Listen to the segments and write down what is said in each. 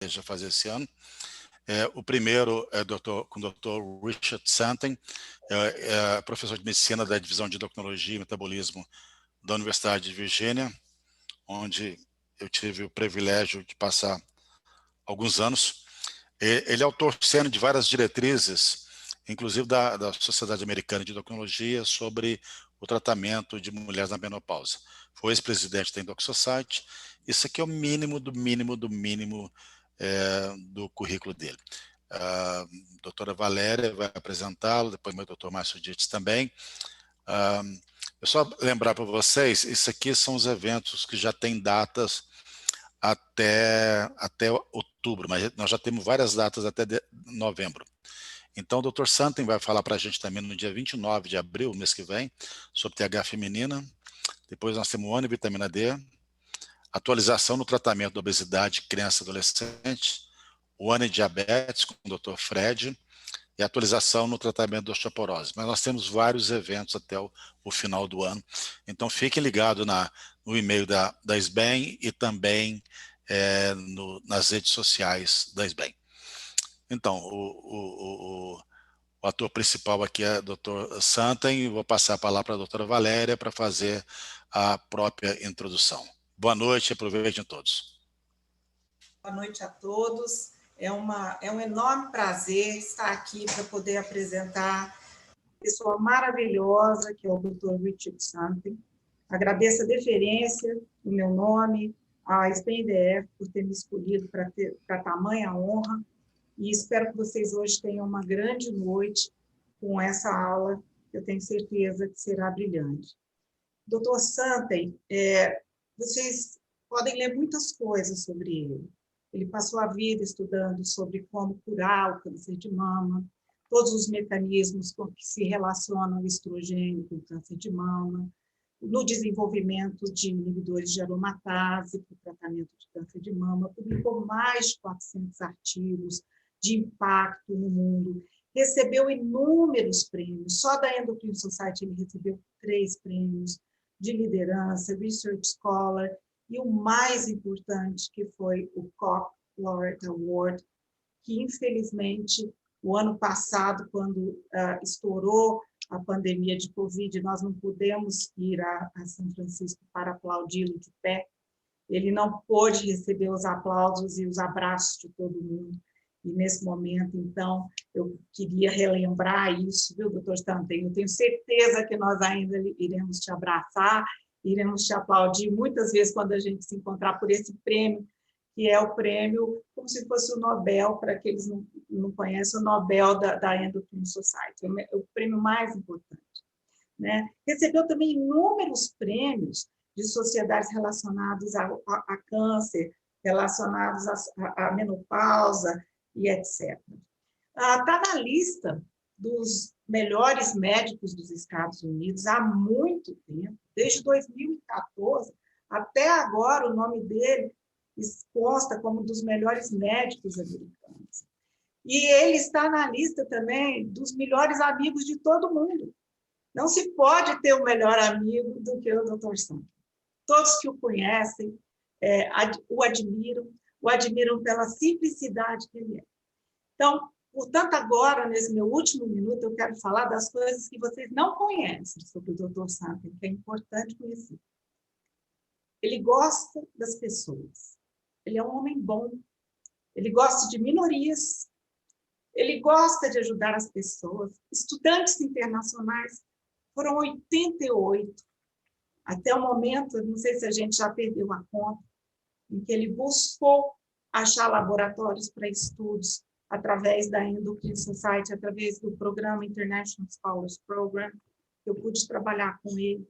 deseja fazer esse ano. O primeiro é com o Dr. Richard Cienti, professor de medicina da divisão de endocrinologia e metabolismo da Universidade de Virgínia, onde eu tive o privilégio de passar alguns anos. Ele é autor sênior de várias diretrizes, inclusive da Sociedade Americana de Endocrinologia, sobre o tratamento de mulheres na menopausa. Foi ex-presidente da Endoc Society. Isso aqui é o mínimo do mínimo do mínimo do currículo dele. A doutora Valéria vai apresentá-lo, depois meu doutor Márcio Dietz também. Eu só lembrar para vocês, isso aqui são os eventos que já têm datas até outubro, mas nós já temos várias datas até novembro. Então, o Dr. Cienti vai falar para a gente também no dia 29 de abril, mês que vem, sobre TH feminina. Depois nós temos o ano e vitamina D, atualização no tratamento da obesidade, criança e adolescente, o ano e diabetes, com o Dr. Fred, e atualização no tratamento da osteoporose. Mas nós temos vários eventos até o final do ano. Então, fiquem ligados no e-mail da SBEM e também nas redes sociais da SBEM. Então, o ator principal aqui é o Dr. Cienti, e vou passar a palavra para a doutora Valéria para fazer a própria introdução. Boa noite, aproveitem todos. Boa noite a todos. É um enorme prazer estar aqui para poder apresentar uma pessoa maravilhosa, que é o Dr. Richard Cienti. Agradeço a deferência do meu nome, à SBEM por ter me escolhido para tamanha honra, e espero que vocês hoje tenham uma grande noite com essa aula, que eu tenho certeza que será brilhante. Dr. Cienti, vocês podem ler muitas coisas sobre ele. Ele passou a vida estudando sobre como curar o câncer de mama, todos os mecanismos com que se relacionam o estrogênio com o câncer de mama, no desenvolvimento de inibidores de aromatase para o tratamento de câncer de mama, publicou mais de 400 artigos de impacto no mundo, recebeu inúmeros prêmios, só da Endocrine Society ele recebeu 3 prêmios de liderança, Research Scholar, e o mais importante, que foi o COP Laureate Award, que infelizmente o ano passado, quando estourou a pandemia de Covid, nós não pudemos ir a São Francisco para aplaudi-lo de pé. Ele não pôde receber os aplausos e os abraços de todo mundo. E nesse momento, então, eu queria relembrar isso, viu, doutor Cienti? Eu tenho certeza que nós ainda iremos te abraçar, iremos te aplaudir muitas vezes quando a gente se encontrar por esse prêmio, que é o prêmio, como se fosse o Nobel, para aqueles que não conhecem, o Nobel da Endocrine Society, é o prêmio mais importante. Né? Recebeu também inúmeros prêmios de sociedades relacionadas a câncer, relacionados à menopausa e etc. Está na lista dos melhores médicos dos Estados Unidos há muito tempo, desde 2014 até agora o nome dele consta como um dos melhores médicos americanos. E ele está na lista também dos melhores amigos de todo mundo. Não se pode ter um melhor amigo do que o Dr. Cienti. Todos que o conhecem o admiram pela simplicidade que ele é. Então, portanto, agora, nesse meu último minuto, eu quero falar das coisas que vocês não conhecem sobre o Dr. Cienti, que é importante conhecer. Ele gosta das pessoas. Ele é um homem bom. Ele gosta de minorias. Ele gosta de ajudar as pessoas. Estudantes internacionais foram 88. Até o momento, não sei se a gente já perdeu a conta, em que ele buscou achar laboratórios para estudos através da Endocrine Society, através do Programa International Scholars Program, que eu pude trabalhar com ele.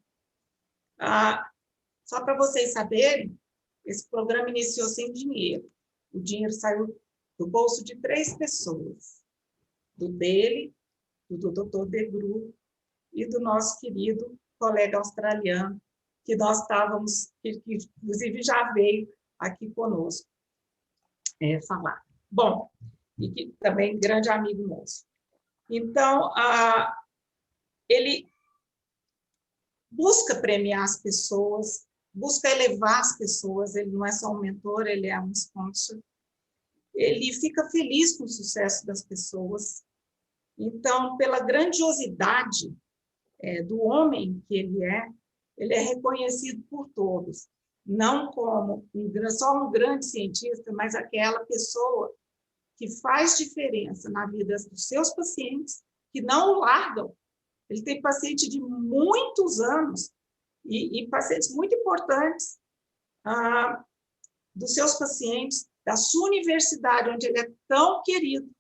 Só para vocês saberem, esse programa iniciou sem dinheiro. O dinheiro saiu do bolso de 3 pessoas, do dele, do Dr. DeGru e do nosso querido colega australiano, que nós estávamos, que inclusive já veio aqui conosco falar. Bom, e que também grande amigo nosso. Então, ele busca premiar as pessoas, busca elevar as pessoas, ele não é só um mentor, ele é um sponsor. ele fica feliz com o sucesso das pessoas. Então, pela grandiosidade do homem que ele é reconhecido por todos, não como só um grande cientista, mas aquela pessoa que faz diferença na vida dos seus pacientes, que não o largam. Ele tem paciente de muitos anos e pacientes muito importantes dos seus pacientes, da sua universidade, onde ele é tão querido,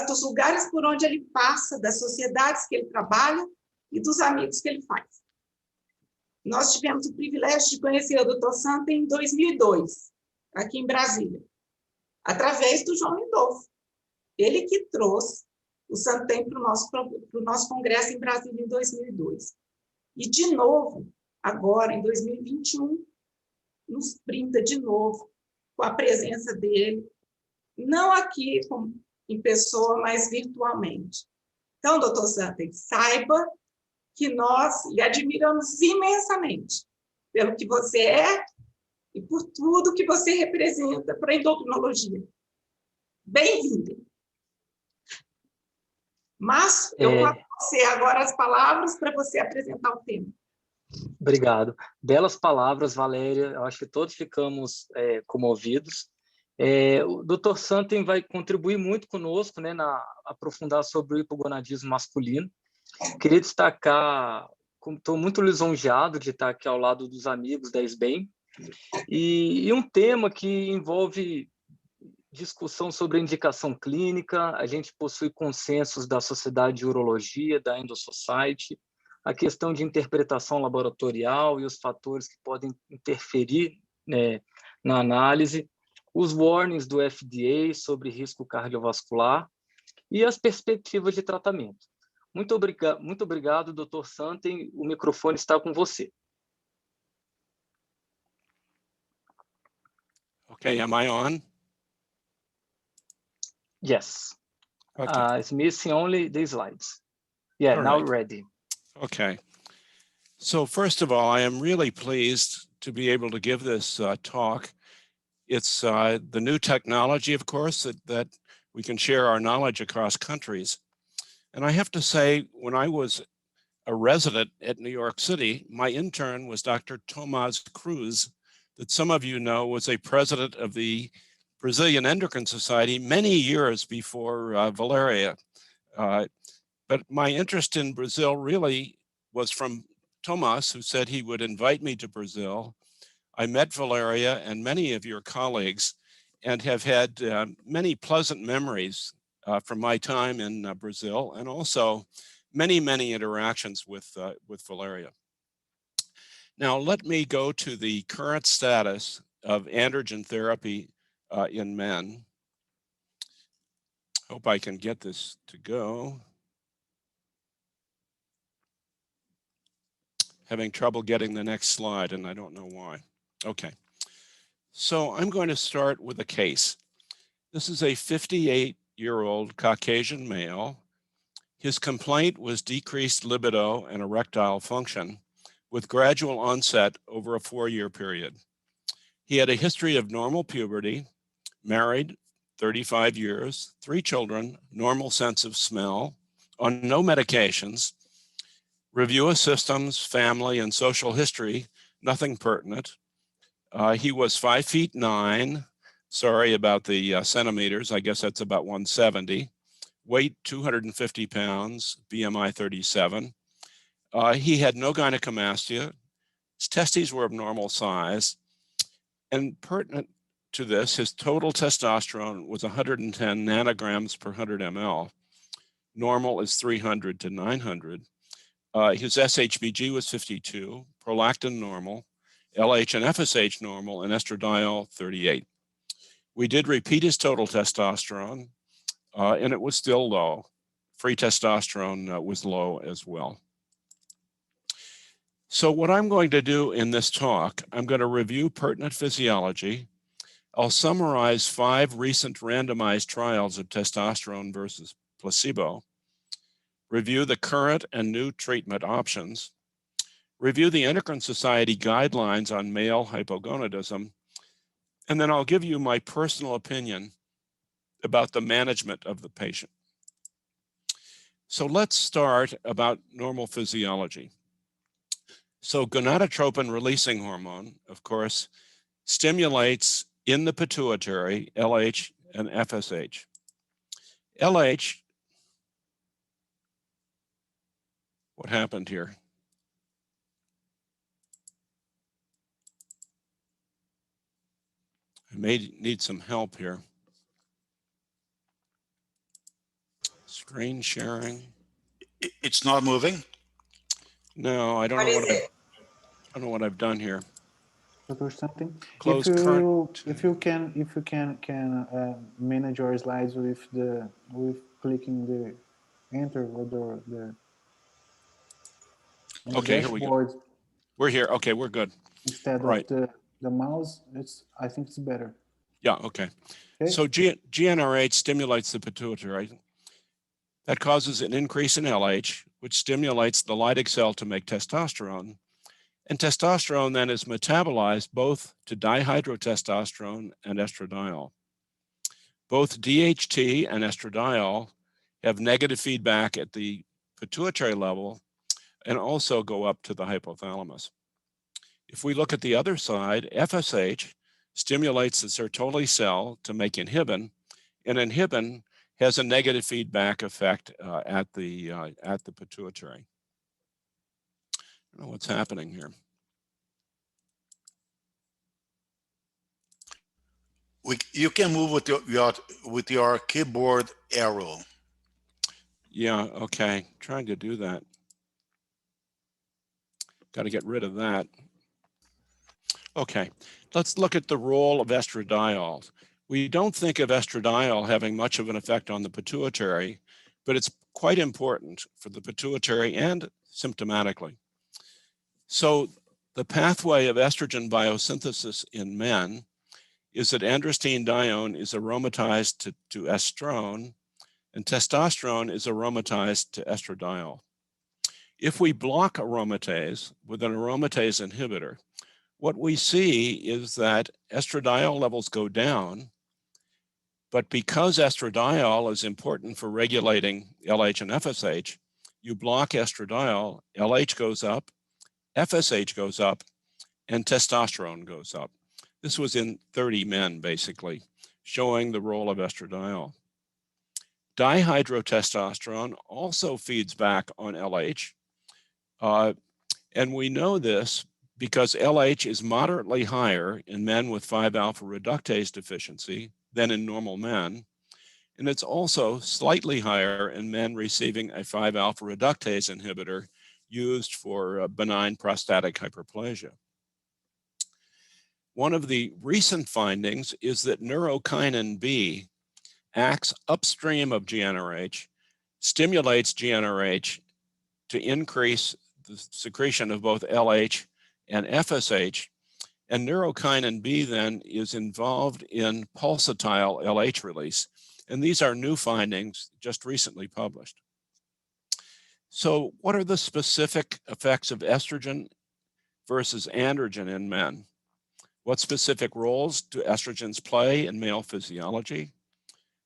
dos lugares por onde ele passa, das sociedades que ele trabalha e dos amigos que ele faz. Nós tivemos o privilégio de conhecer o Dr. Santen em 2002, aqui em Brasília, através do João Lindolfo. Ele que trouxe o Santen para o nosso congresso em Brasília em 2002. E, de novo, agora, em 2021, nos brinda de novo com a presença dele, não aqui em pessoa, mas virtualmente. Então, doutor Santen, saiba que nós lhe admiramos imensamente pelo que você é e por tudo que você representa para a endocrinologia. Bem-vindo. Mas eu passo a você agora as palavras para você apresentar o tema. Obrigado. Belas palavras, Valéria. Eu acho que todos ficamos comovidos. O Dr. Santen vai contribuir muito conosco, né, aprofundar sobre o hipogonadismo masculino. Queria destacar, estou muito lisonjeado de estar aqui ao lado dos amigos da SBEM, e um tema que envolve discussão sobre a indicação clínica. A gente possui consensos da Sociedade de Urologia, da Endo Society, a questão de interpretação laboratorial e os fatores que podem interferir, né, na análise, os warnings do FDA sobre risco cardiovascular e as perspectivas de tratamento. Muito obrigado, Dr. Santen. O microfone está com você. Okay, am I on? Yes. Okay. It's missing only the slides. Yeah, All now right. ready. Okay. So first of all, I am really pleased to be able to give this talk. It's the new technology, of course, that we can share our knowledge across countries. And I have to say, when I was a resident at New York City, my intern was Dr. Tomás Cruz, that some of you know was a president of the Brazilian Endocrine Society many years before Valeria. But my interest in Brazil really was from Tomás, who said he would invite me to Brazil. I met Valeria and many of your colleagues and have had many pleasant memories from my time in Brazil, and also many interactions with Valeria. Now, let me go to the current status of androgen therapy in men. Hope I can get this to go. Having trouble getting the next slide, and I don't know why. Okay, so I'm going to start with a case. This is a 58-year-old Caucasian male. His complaint was decreased libido and erectile function with gradual onset over a 4-year period. He had a history of normal puberty, married, 35 years, 3 children, normal sense of smell, on no medications, review of systems, family, and social history, nothing pertinent. He was 5'9". Sorry about the centimeters. I guess that's about 170. Weight 250 pounds, BMI 37. He had no gynecomastia. His testes were of normal size. And pertinent to this, his total testosterone was 110 nanograms per 100 ml. Normal is 300 to 900. His SHBG was 52, prolactin normal, LH and FSH normal, and estradiol 38. We did repeat his total testosterone, and it was still low. Free testosterone was low as well. So what I'm going to do in this talk, I'm going to review pertinent physiology. I'll summarize 5 recent randomized trials of testosterone versus placebo, review the current and new treatment options, review the Endocrine Society guidelines on male hypogonadism, and then I'll give you my personal opinion about the management of the patient. So let's start about normal physiology. So gonadotropin releasing hormone, of course, stimulates in the pituitary LH and FSH. LH, what happened here? I may need some help here. Screen sharing. It's not moving? No, I don't know what I don't know what I've done here. Dr. Something. Close if you can manage your slides with clicking the enter or the okay, here we go. We're here. Okay, we're good. Instead right. of the mouse, I think it's better. Yeah, okay. So GnRH stimulates the pituitary. That causes an increase in LH, which stimulates the Leydig cell to make testosterone. And testosterone then is metabolized both to dihydrotestosterone and estradiol. Both DHT and estradiol have negative feedback at the pituitary level and also go up to the hypothalamus. If we look at the other side, FSH stimulates the Sertoli cell to make inhibin, and inhibin has a negative feedback effect at the pituitary. I don't know what's happening here. You can move with your keyboard arrow. Yeah, okay. Trying to do that. Got to get rid of that. Okay, let's look at the role of estradiol. We don't think of estradiol having much of an effect on the pituitary, but it's quite important for the pituitary and symptomatically. So the pathway of estrogen biosynthesis in men is that androstenedione is aromatized to estrone, and testosterone is aromatized to estradiol. If we block aromatase with an aromatase inhibitor, what we see is that estradiol levels go down, but because estradiol is important for regulating LH and FSH, you block estradiol, LH goes up, FSH goes up, and testosterone goes up. This was in 30 men, basically, showing the role of estradiol. Dihydrotestosterone also feeds back on LH, and we know this because LH is moderately higher in men with 5-alpha reductase deficiency than in normal men, and it's also slightly higher in men receiving a 5-alpha reductase inhibitor used for benign prostatic hyperplasia. One of the recent findings is that neurokinin B acts upstream of GnRH, stimulates GnRH to increase the secretion of both LH and FSH, and neurokinin B then is involved in pulsatile LH release. And these are new findings just recently published. So what are the specific effects of estrogen versus androgen in men? What specific roles do estrogens play in male physiology?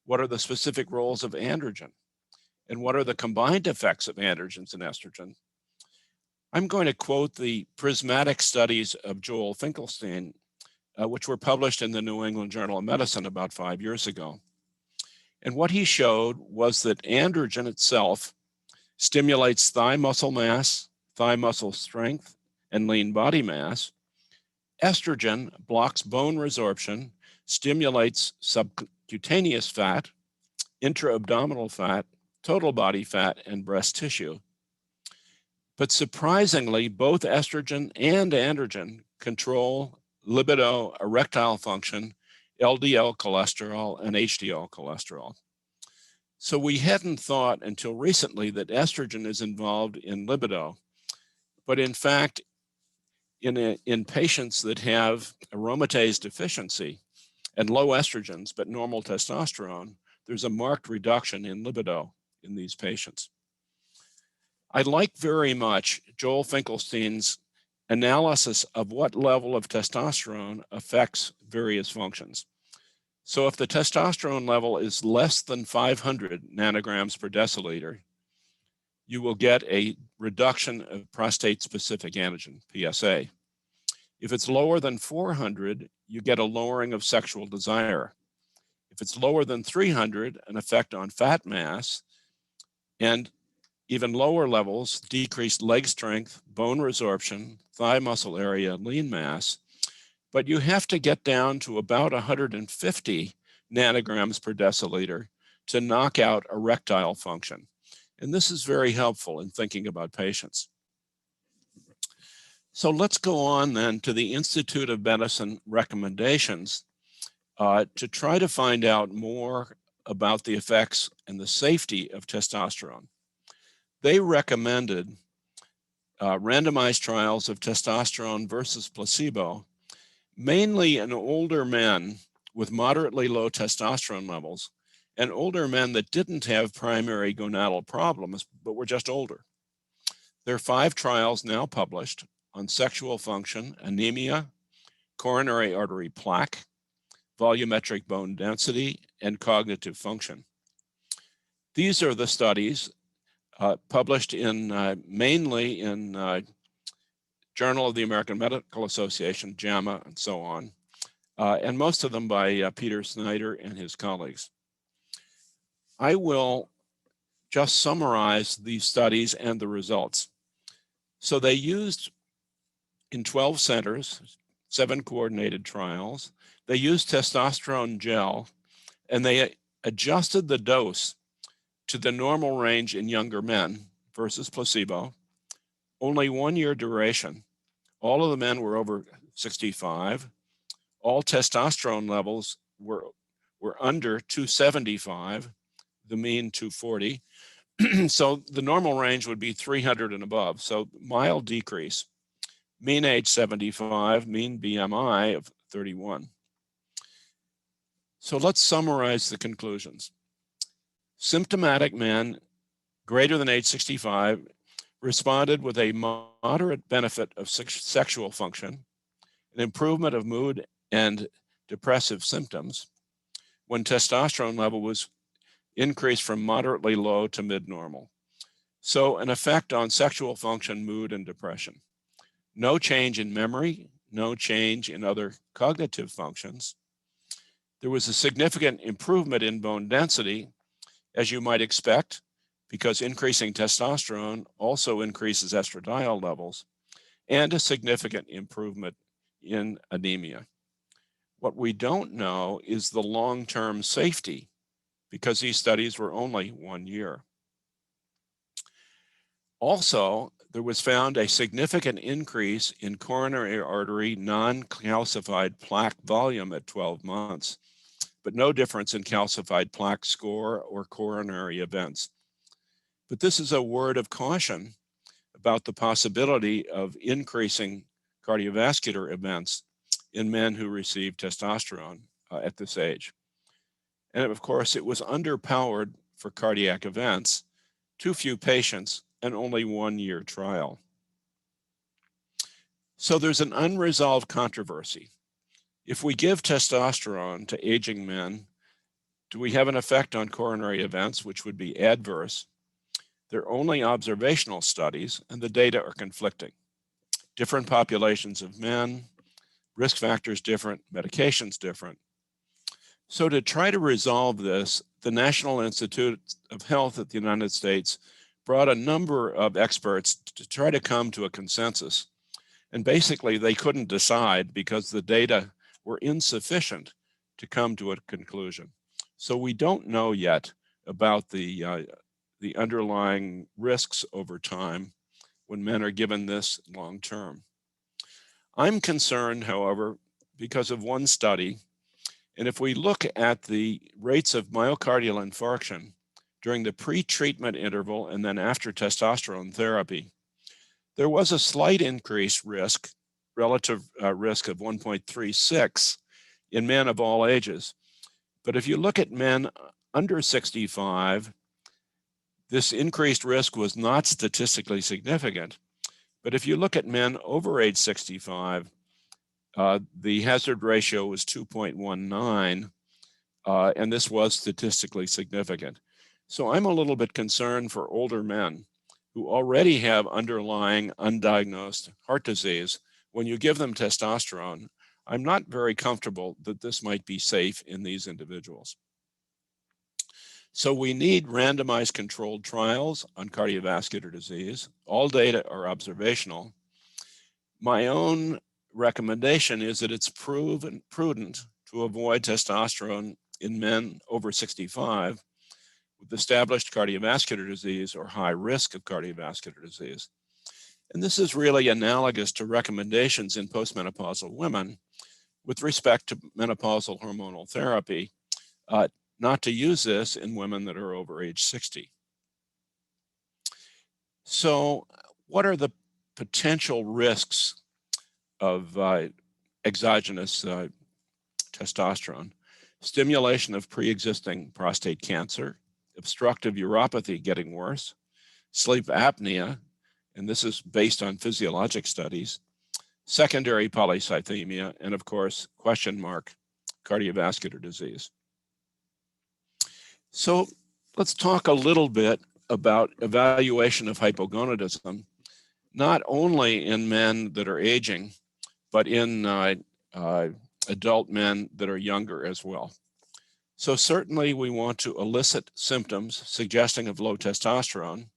What are the specific roles of androgen? And what are the combined effects of androgens and estrogen? I'm going to quote the prismatic studies of Joel Finkelstein, which were published in the New England Journal of Medicine about 5 years ago. And what he showed was that androgen itself stimulates thigh muscle mass, thigh muscle strength, and lean body mass. Estrogen blocks bone resorption, stimulates subcutaneous fat, intra-abdominal fat, total body fat, and breast tissue. But surprisingly, both estrogen and androgen control libido, erectile function, LDL cholesterol, and HDL cholesterol. So we hadn't thought until recently that estrogen is involved in libido, but in fact, in patients that have aromatase deficiency and low estrogens but normal testosterone, there's a marked reduction in libido in these patients. I like very much Joel Finkelstein's analysis of what level of testosterone affects various functions. So if the testosterone level is less than 500 nanograms per deciliter, you will get a reduction of prostate-specific antigen, PSA. If it's lower than 400, you get a lowering of sexual desire. If it's lower than 300, an effect on fat mass, and even lower levels, decreased leg strength, bone resorption, thigh muscle area, lean mass. But you have to get down to about 150 nanograms per deciliter to knock out erectile function. And this is very helpful in thinking about patients. So let's go on then to the Institute of Medicine recommendations to try to find out more about the effects and the safety of testosterone. They recommended randomized trials of testosterone versus placebo, mainly in older men with moderately low testosterone levels and older men that didn't have primary gonadal problems, but were just older. There are 5 trials now published on sexual function, anemia, coronary artery plaque, volumetric bone density, and cognitive function. These are the studies published in mainly in Journal of the American Medical Association, JAMA, and so on, and most of them by Peter Snyder and his colleagues. I will just summarize these studies and the results. So they used, in 12 centers, 7 coordinated trials, they used testosterone gel, and they adjusted the dose to the normal range in younger men versus placebo, only 1 year duration. All of the men were over 65. All testosterone levels were under 275, the mean 240. So the normal range would be 300 and above. So mild decrease, mean age 75, mean BMI of 31. So let's summarize the conclusions. Symptomatic men greater than age 65 responded with a moderate benefit of sexual function, an improvement of mood and depressive symptoms when testosterone level was increased from moderately low to mid-normal. So an effect on sexual function, mood, and depression. No change in memory, no change in other cognitive functions. There was a significant improvement in bone density, as you might expect, because increasing testosterone also increases estradiol levels, and a significant improvement in anemia. What we don't know is the long-term safety, because these studies were only 1 year. Also, there was found a significant increase in coronary artery non-calcified plaque volume at 12 months, but no difference in calcified plaque score or coronary events. But this is a word of caution about the possibility of increasing cardiovascular events in men who receive testosterone at this age. And of course, it was underpowered for cardiac events, too few patients, and only 1 year trial. So there's an unresolved controversy. If we give testosterone to aging men, do we have an effect on coronary events, which would be adverse? They're only observational studies, and the data are conflicting. Different populations of men, risk factors different, medications different. So to try to resolve this, the National Institute of Health at the United States brought a number of experts to try to come to a consensus. And basically, they couldn't decide because the data were insufficient to come to a conclusion. So we don't know yet about the underlying risks over time when men are given this long term. I'm concerned, however, because of one study. And if we look at the rates of myocardial infarction during the pre-treatment interval and then after testosterone therapy, there was a slight increased risk, relative risk of 1.36 in men of all ages. But if you look at men under 65, this increased risk was not statistically significant. But if you look at men over age 65, the hazard ratio was 2.19, and this was statistically significant. So I'm a little bit concerned for older men who already have underlying undiagnosed heart disease. When you give them testosterone, I'm not very comfortable that this might be safe in these individuals. So we need randomized controlled trials on cardiovascular disease. All data are observational. My own recommendation is that it's proven prudent to avoid testosterone in men over 65 with established cardiovascular disease or high risk of cardiovascular disease. And this is really analogous to recommendations in postmenopausal women with respect to menopausal hormonal therapy, not to use this in women that are over age 60. So what are the potential risks of exogenous testosterone? Stimulation of pre-existing prostate cancer, obstructive uropathy getting worse, sleep apnea, and this is based on physiologic studies, secondary polycythemia, and of course, question mark, cardiovascular disease. So let's talk a little bit about evaluation of hypogonadism, not only in men that are aging, but in adult men that are younger as well. So certainly we want to elicit symptoms suggesting of low testosterone,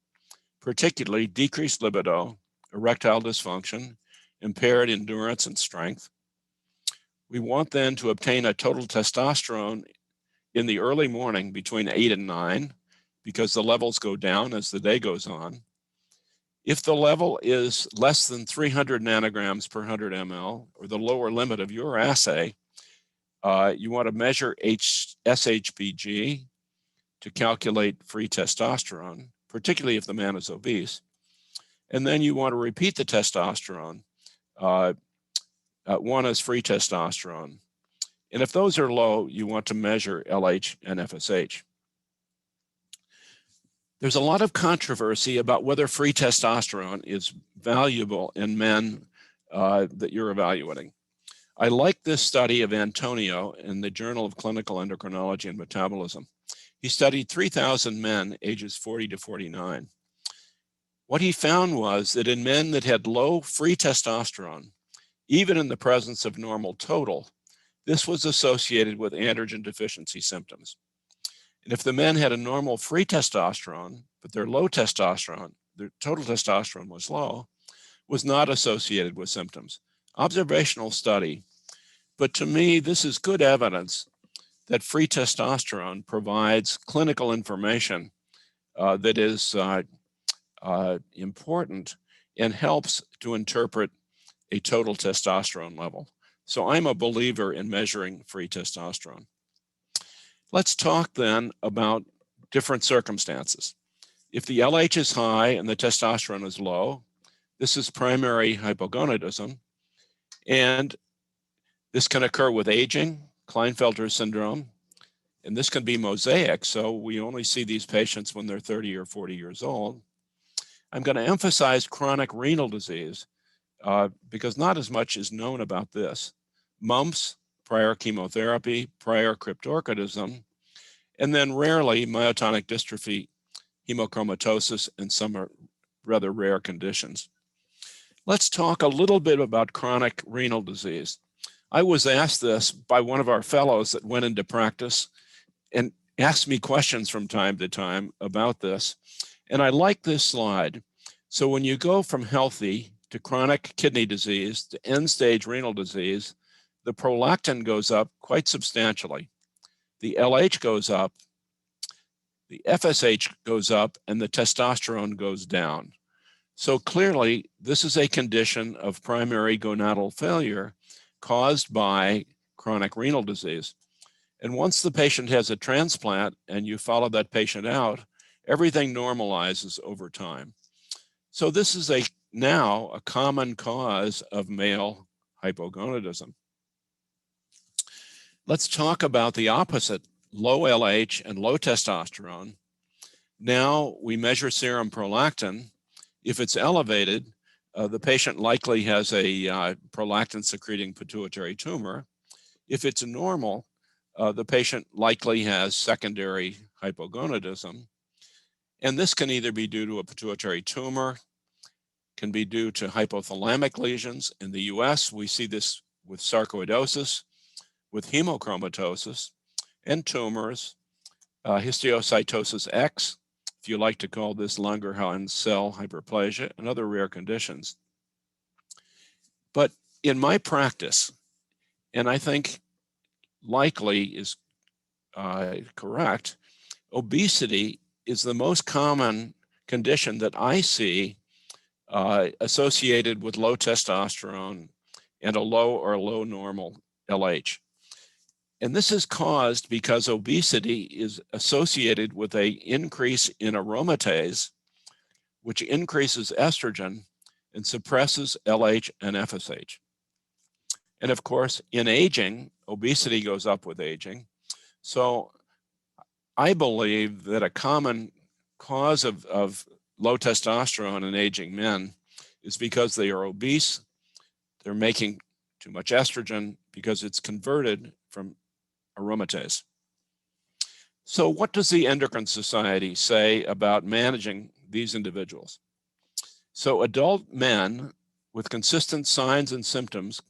particularly decreased libido, erectile dysfunction, impaired endurance and strength. We want then to obtain a total testosterone in the early morning between 8 and 9, because the levels go down as the day goes on. If the level is less than 300 nanograms per 100 ml, or the lower limit of your assay, you want to measure SHBG to calculate free testosterone, particularly if the man is obese. And then you want to repeat the testosterone. One is free testosterone. And if those are low, you want to measure LH and FSH. There's a lot of controversy about whether free testosterone is valuable in men that you're evaluating. I like this study of Antonio in the Journal of Clinical Endocrinology and Metabolism. He studied 3,000 men ages 40 to 49. What he found was that in men that had low free testosterone, even in the presence of normal total, this was associated with androgen deficiency symptoms. And if the men had a normal free testosterone, but their low testosterone, their total testosterone was low, was not associated with symptoms. Observational study, but to me, this is good evidence that free testosterone provides clinical information that is important and helps to interpret a total testosterone level. So I'm a believer in measuring free testosterone. Let's talk then about different circumstances. If the LH is high and the testosterone is low, this is primary hypogonadism, and this can occur with aging, Klinefelter syndrome, and this can be mosaic, so we only see these patients when they're 30 or 40 years old. I'm going to emphasize chronic renal disease because not as much is known about this. Mumps, prior chemotherapy, prior cryptorchidism, and then rarely myotonic dystrophy, hemochromatosis, and some rather rare conditions. Let's talk a little bit about chronic renal disease. I was asked this by one of our fellows that went into practice and asked me questions from time to time about this. And I like this slide. So when you go from healthy to chronic kidney disease to end-stage renal disease, the prolactin goes up quite substantially. The LH goes up, the FSH goes up, and the testosterone goes down. So clearly, this is a condition of primary gonadal failure caused by chronic renal disease. And once the patient has a transplant and you follow that patient out, everything normalizes over time. So this is now a common cause of male hypogonadism. Let's talk about the opposite, low LH and low testosterone. Now we measure serum prolactin. If it's elevated, the patient likely has a prolactin secreting pituitary tumor. If it's normal, the patient likely has secondary hypogonadism. And this can either be due to a pituitary tumor, can be due to hypothalamic lesions. In the US, we see this with sarcoidosis, with hemochromatosis, and tumors, histiocytosis X, if you like to call this Langerhans cell hyperplasia, and other rare conditions. But in my practice, and I think likely is correct, obesity is the most common condition that I see associated with low testosterone and a low or low normal LH. And this is caused because obesity is associated with an increase in aromatase, which increases estrogen and suppresses LH and FSH. And of course, in aging, obesity goes up with aging. So I believe that a common cause of low testosterone in aging men is because they are obese. They're making too much estrogen because it's converted from aromatase. So what does the Endocrine Society say about managing these individuals? So adult men with consistent signs and symptoms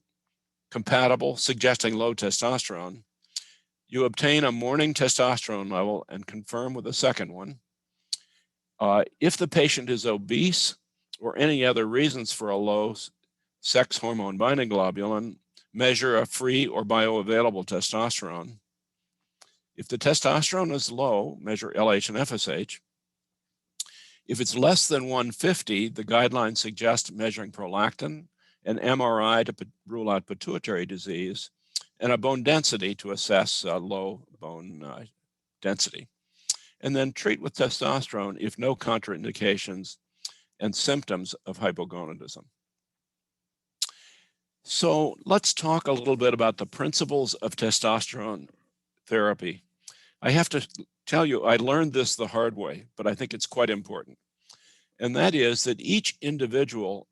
compatible, suggesting low testosterone, you obtain a morning testosterone level and confirm with a second one. If the patient is obese or any other reasons for a low sex hormone binding globulin, measure a free or bioavailable testosterone. If the testosterone is low, measure LH and FSH. If it's less than 150, the guidelines suggest measuring prolactin, an MRI to rule out pituitary disease, and a bone density to assess low bone density. And then treat with testosterone if no contraindications and symptoms of hypogonadism. So let's talk a little bit about the principles of testosterone therapy. I have to tell you, I learned this the hard way, but I think it's quite important. And that is that each individual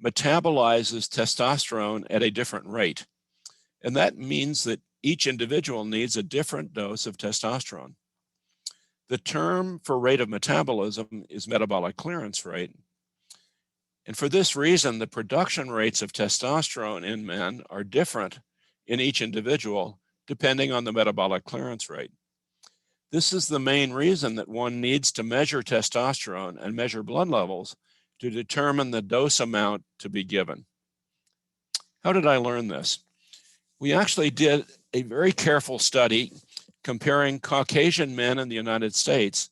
metabolizes testosterone at a different rate. And that means that each individual needs a different dose of testosterone. The term for rate of metabolism is metabolic clearance rate. And for this reason, the production rates of testosterone in men are different in each individual, depending on the metabolic clearance rate. This is the main reason that one needs to measure testosterone and measure blood levels to determine the dose amount to be given. How did I learn this? We actually did a very careful study comparing Caucasian men in the United States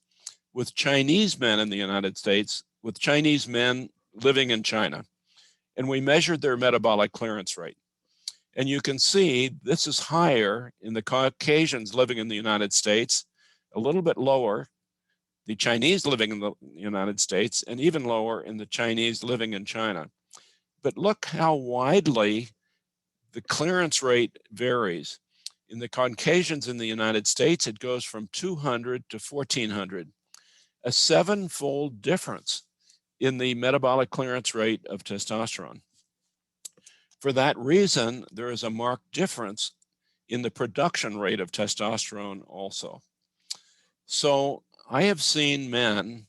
with Chinese men in the United States, with Chinese men living in China. And we measured their metabolic clearance rate. And you can see this is higher in the Caucasians living in the United States, a little bit lower, the Chinese living in the United States, and even lower in the Chinese living in China. But look how widely the clearance rate varies. In the Caucasians in the United States, it goes from 200 to 1400, a 7-fold difference in the metabolic clearance rate of testosterone. For that reason, there is a marked difference in the production rate of testosterone also. So I have seen men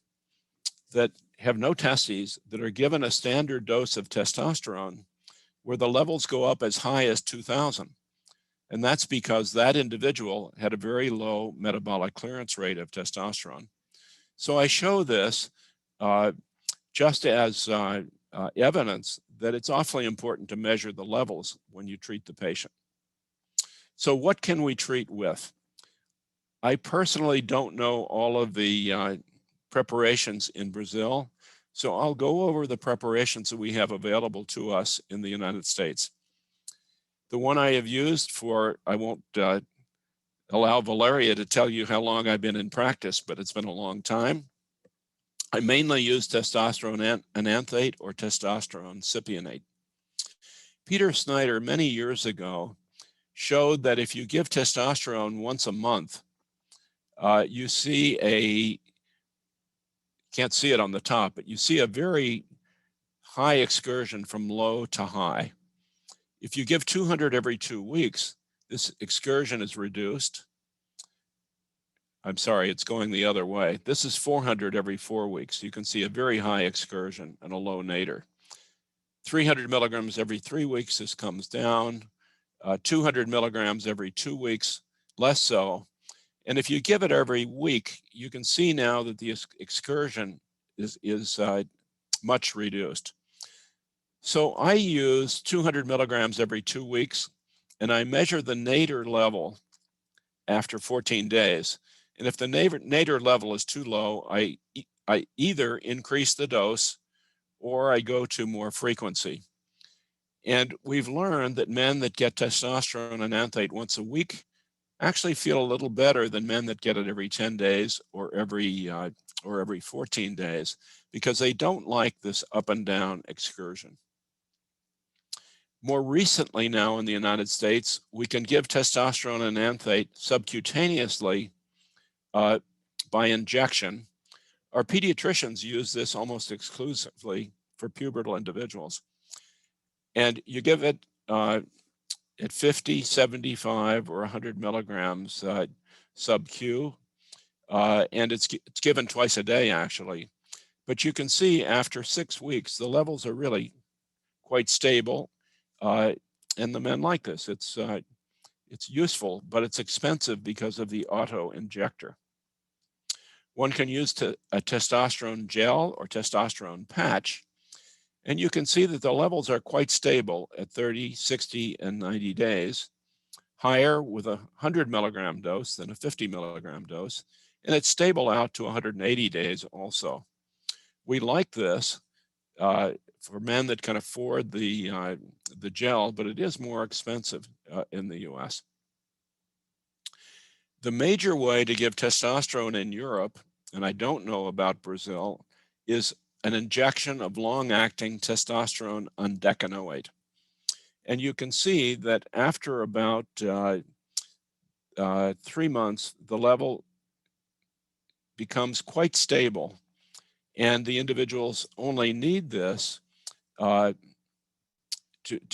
that have no testes that are given a standard dose of testosterone where the levels go up as high as 2000. And that's because that individual had a very low metabolic clearance rate of testosterone. So I show this just as evidence that it's awfully important to measure the levels when you treat the patient. So what can we treat with? I personally don't know all of the preparations in Brazil, so I'll go over the preparations that we have available to us in the United States. The one I have used for, I won't allow Valeria to tell you how long I've been in practice, but it's been a long time. I mainly use testosterone enanthate or testosterone cypionate. Peter Snyder, many years ago, showed that if you give testosterone once a month, you see can't see it on the top, but you see a very high excursion from low to high. If you give 200 every 2 weeks, this excursion is reduced. I'm sorry, it's going the other way. This is 400 every 4 weeks. You can see a very high excursion and a low nadir. 300 milligrams every 3 weeks, this comes down. 200 milligrams every 2 weeks, less so. And if you give it every week, you can see now that the excursion is much reduced. So I use 200 milligrams every 2 weeks, and I measure the nadir level after 14 days. And if the nadir level is too low, I either increase the dose or I go to more frequency. And we've learned that men that get testosterone enanthate once a week actually feel a little better than men that get it every 10 days or every 14 days, because they don't like this up and down excursion. More recently now in the United States, we can give testosterone enanthate subcutaneously by injection. Our pediatricians use this almost exclusively for pubertal individuals. And you give it at 50, 75, or 100 milligrams sub-Q, and it's given twice a day, actually. But you can see after 6 weeks, the levels are really quite stable, and the men like this. It's useful, but it's expensive because of the auto-injector. One can use a testosterone gel or testosterone patch, and you can see that the levels are quite stable at 30, 60, and 90 days, higher with a 100 milligram dose than a 50 milligram dose, and it's stable out to 180 days also. We like this for men that can afford the gel, but it is more expensive in the US. The major way to give testosterone in Europe, and I don't know about Brazil, is an injection of long-acting testosterone undecanoate. And you can see that after about 3 months, the level becomes quite stable, and the individuals only need this to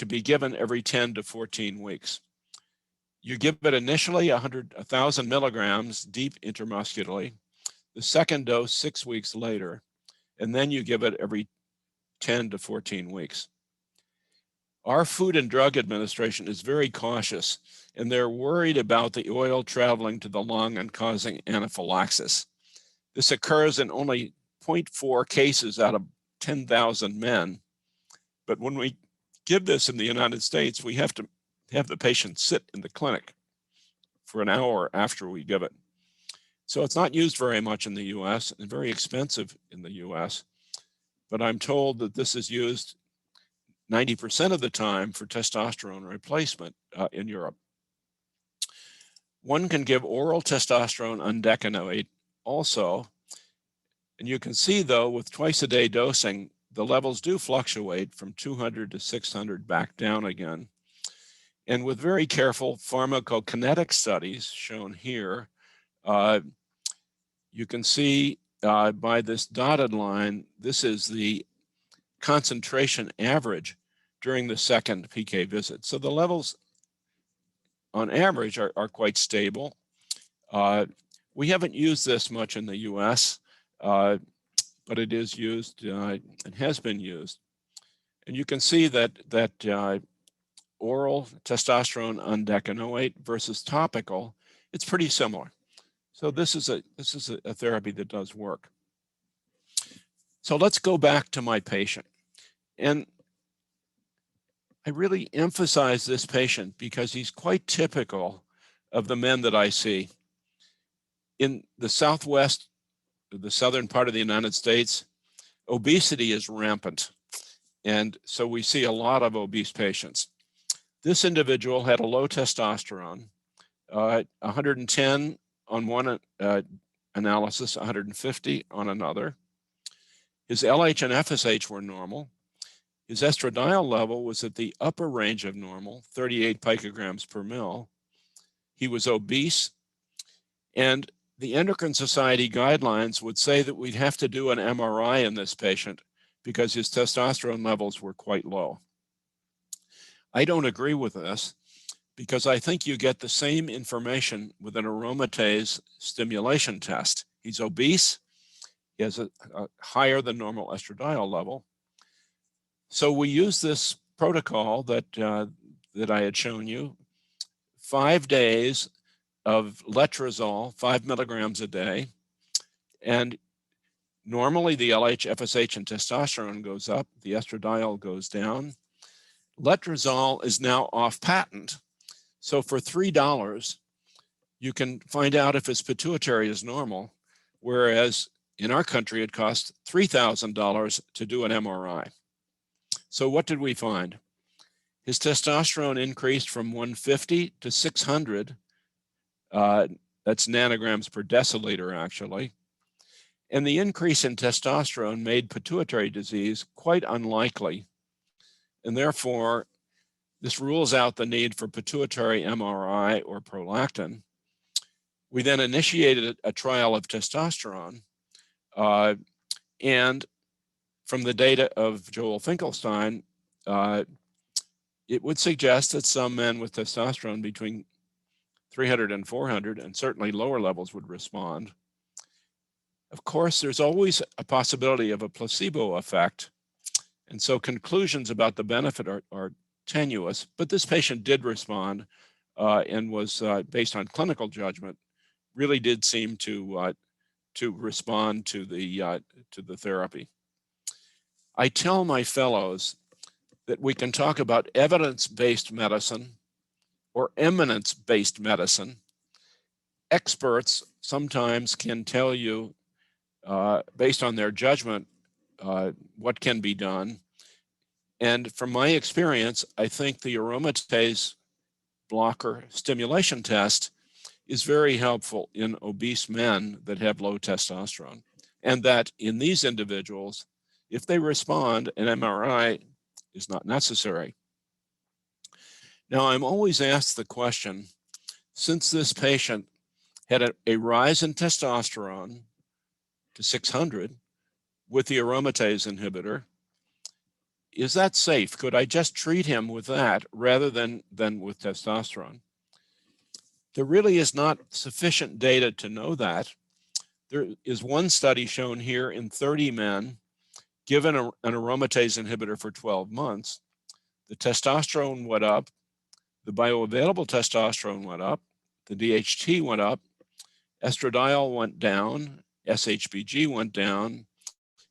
be given every 10 to 14 weeks. You give it initially 1,000 milligrams deep intramuscularly, the second dose 6 weeks later, and then you give it every 10 to 14 weeks. Our Food and Drug Administration is very cautious, and they're worried about the oil traveling to the lung and causing anaphylaxis. This occurs in only 0.4 cases out of 10,000 men. But when we give this in the United States, we have to have the patient sit in the clinic for an hour after we give it. So it's not used very much in the US and very expensive in the US, but I'm told that this is used 90% of the time for testosterone replacement in Europe. One can give oral testosterone undecanoate also, and you can see though with twice a day dosing, the levels do fluctuate from 200 to 600 back down again. And with very careful pharmacokinetic studies shown here, you can see by this dotted line, this is the concentration average during the second PK visit. So the levels on average are quite stable. We haven't used this much in the US, but it is used and has been used. And you can see that oral testosterone undecanoate versus topical, it's pretty similar. So this is a therapy that does work. So let's go back to my patient. And I really emphasize this patient because he's quite typical of the men that I see. In the Southwest, the southern part of the United States, obesity is rampant. And so we see a lot of obese patients. This individual had a low testosterone, 110 on one analysis, 150 on another. His LH and FSH were normal. His estradiol level was at the upper range of normal, 38 picograms per mil. He was obese, and the Endocrine Society guidelines would say that we'd have to do an MRI in this patient because his testosterone levels were quite low. I don't agree with this because I think you get the same information with an aromatase stimulation test. He's obese, he has a higher than normal estradiol level. So we use this protocol that, that I had shown you, 5 days of letrozole, 5 milligrams a day. And normally the LH, FSH, and testosterone goes up, the estradiol goes down. Letrozole is now off patent. So for $3, you can find out if his pituitary is normal, whereas in our country it costs $3,000 to do an MRI. So what did we find? His testosterone increased from 150 to 600. That's nanograms per deciliter, actually. And the increase in testosterone made pituitary disease quite unlikely. And therefore, this rules out the need for pituitary MRI or prolactin. We then initiated a trial of testosterone. And from the data of Joel Finkelstein, it would suggest that some men with testosterone between 300 and 400, and certainly lower levels, would respond. Of course, there's always a possibility of a placebo effect. And so conclusions about the benefit are tenuous, but this patient did respond and was, based on clinical judgment, really did seem to respond to the therapy. I tell my fellows that we can talk about evidence-based medicine or eminence-based medicine. Experts sometimes can tell you, based on their judgment, what can be done. And from my experience, I think the aromatase blocker stimulation test is very helpful in obese men that have low testosterone. And that in these individuals, if they respond, an MRI is not necessary. Now, I'm always asked the question, since this patient had a rise in testosterone to 600 with the aromatase inhibitor, is that safe? Could I just treat him with that rather than with testosterone? There really is not sufficient data to know that. There is one study shown here in 30 men given an aromatase inhibitor for 12 months. The testosterone went up, the bioavailable testosterone went up, the DHT went up, estradiol went down, SHBG went down,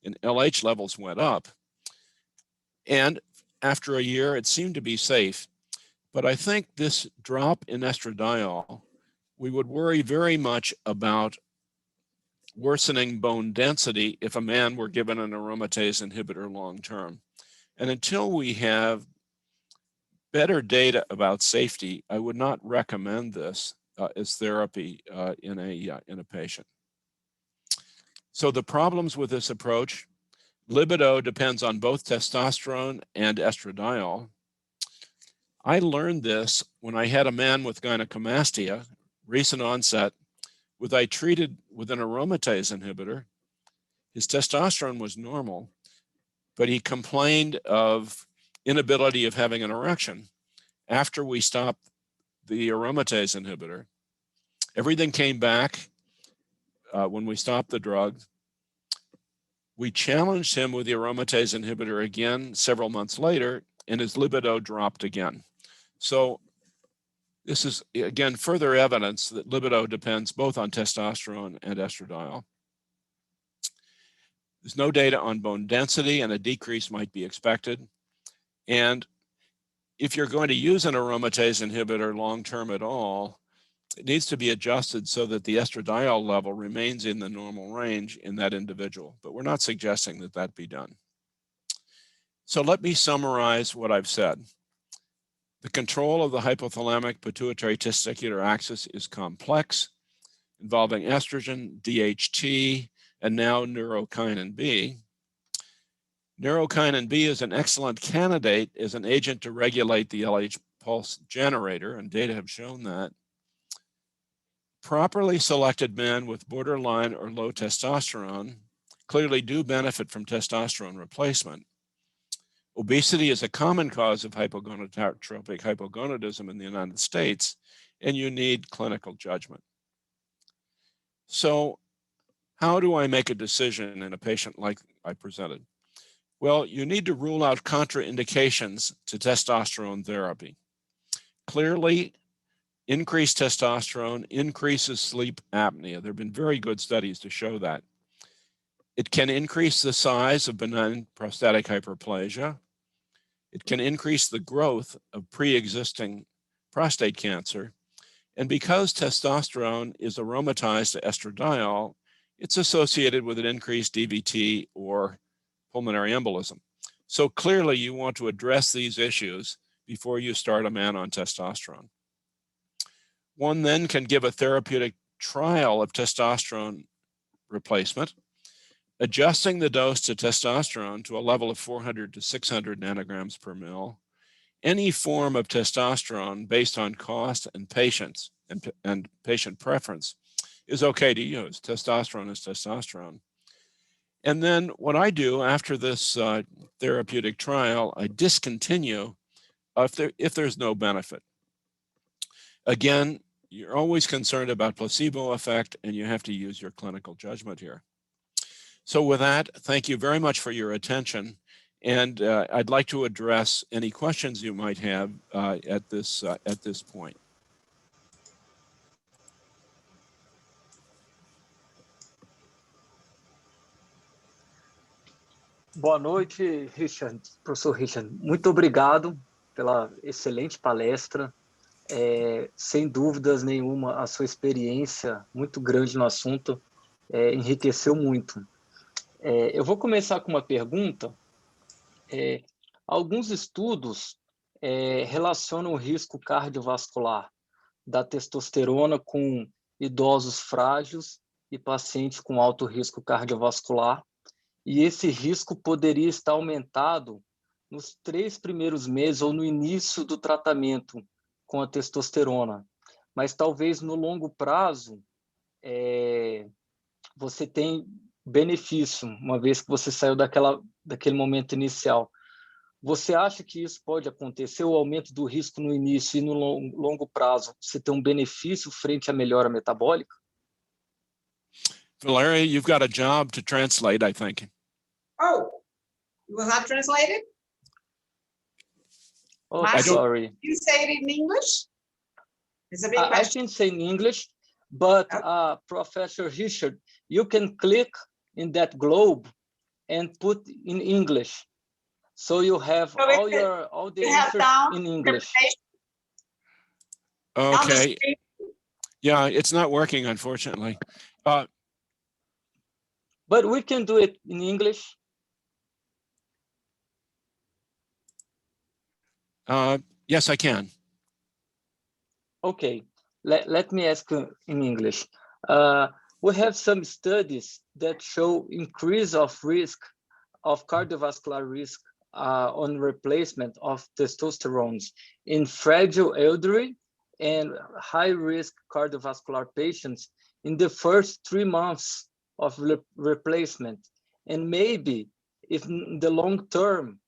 and LH levels went up. And after a year, it seemed to be safe. But I think this drop in estradiol, we would worry very much about worsening bone density if a man were given an aromatase inhibitor long term. And until we have better data about safety, I would not recommend this as therapy in a patient. So the problems with this approach: libido depends on both testosterone and estradiol. I learned this when I had a man with gynecomastia, recent onset, I treated with an aromatase inhibitor. His testosterone was normal, but he complained of inability of having an erection. After we stopped the aromatase inhibitor, everything came back when we stopped the drug. We challenged him with the aromatase inhibitor again several months later, and his libido dropped again. So this is, again, further evidence that libido depends both on testosterone and estradiol. There's no data on bone density, and a decrease might be expected. And if you're going to use an aromatase inhibitor long-term at all, it needs to be adjusted so that the estradiol level remains in the normal range in that individual. But we're not suggesting that that be done. So let me summarize what I've said. The control of the hypothalamic pituitary testicular axis is complex, involving estrogen, DHT, and now neurokinin B. Neurokinin B is an excellent candidate as an agent to regulate the LH pulse generator, and data have shown that. Properly selected men with borderline or low testosterone clearly do benefit from testosterone replacement. Obesity is a common cause of hypogonadotropic hypogonadism in the United States, and you need clinical judgment. So how do I make a decision in a patient like I presented? Well, you need to rule out contraindications to testosterone therapy. Clearly, increased testosterone increases sleep apnea. There have been very good studies to show that. It can increase the size of benign prostatic hyperplasia. It can increase the growth of pre-existing prostate cancer. And because testosterone is aromatized to estradiol, it's associated with an increased DVT or pulmonary embolism. So clearly you want to address these issues before you start a man on testosterone. One then can give a therapeutic trial of testosterone replacement, adjusting the dose to testosterone to a level of 400 to 600 nanograms per mil. Any form of testosterone based on cost and patients and patient preference is okay to use. Testosterone is testosterone. And then what I do after this therapeutic trial, I discontinue if there's no benefit. Again, you're always concerned about placebo effect, and you have to use your clinical judgment here. So with that, thank you very much for your attention. And I'd like to address any questions you might have at this point. Boa noite, Richard, professor Richard. Muito obrigado pela excelente palestra. Sem dúvidas nenhuma, a sua experiência muito grande no assunto enriqueceu muito. Eu vou começar com uma pergunta. Alguns estudos relacionam o risco cardiovascular da testosterona com idosos frágeis e pacientes com alto risco cardiovascular. E esse risco poderia estar aumentado nos 3 primeiros meses ou no início do tratamento com a testosterona. Mas talvez no longo prazo você tem benefício, uma vez que você saiu daquele momento inicial. Você acha que isso pode acontecer, o aumento do risco no início e no longo prazo, você tem um benefício frente à melhora metabólica? Valeria, you've got a job to translate, I think. Oh, was that translated? Oh, sorry. You say it in English? It's a big I question. can say in English, but Professor Richard, you can click in that globe and put in English. So you have all the answers in English. Okay. Yeah, it's not working, unfortunately. But we can do it in English. Yes, I can. Okay, let me ask you in English. We have some studies that show increase of risk of cardiovascular risk on replacement of testosterone in fragile elderly and high-risk cardiovascular patients in the first 3 months of replacement. And maybe if in the long term,